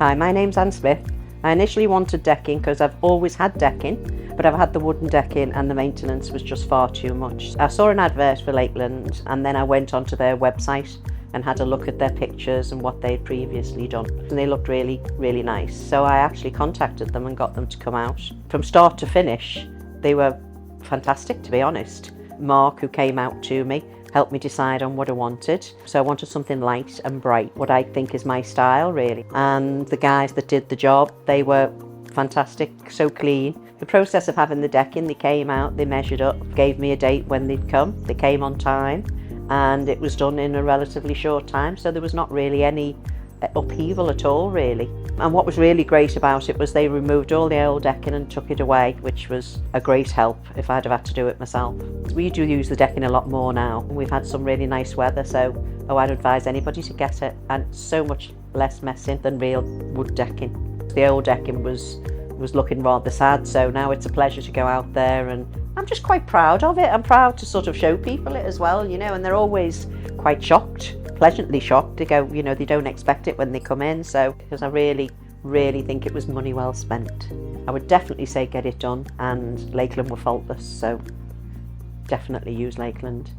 Hi, my name's Anne Smith. I initially wanted decking because I've always had decking, but I've had the wooden decking and the maintenance was just far too much. I saw an advert for Lakeland and then I went onto their website and had a look at their pictures and what they'd previously done. And they looked really, really nice. So I actually contacted them and got them to come out. From start to finish, they were fantastic, to be honest. Mark, who came out to me, helped me decide on what I wanted. So I wanted something light and bright, what I think is my style really. And the guys that did the job, they were fantastic, so clean. The process of having the decking, they came out, they measured up, gave me a date when they'd come, they came on time, and it was done in a relatively short time, so there was not really any upheaval at all really. And what was really great about it was they removed all the old decking and took it away, which was a great help if I'd have had to do it myself. We do use the decking a lot more now. We've had some really nice weather, so I'd advise anybody to get it, and it's so much less messy than real wood decking. The old decking was looking rather sad, so now it's a pleasure to go out there, and I'm just quite proud of it. I'm proud to sort of show people it as well, you know, and they're always quite shocked, pleasantly shocked. They go, you know, they don't expect it when they come in, so because I really think it was money well spent. I would definitely say get it done, and Lakeland were faultless, so definitely use Lakeland.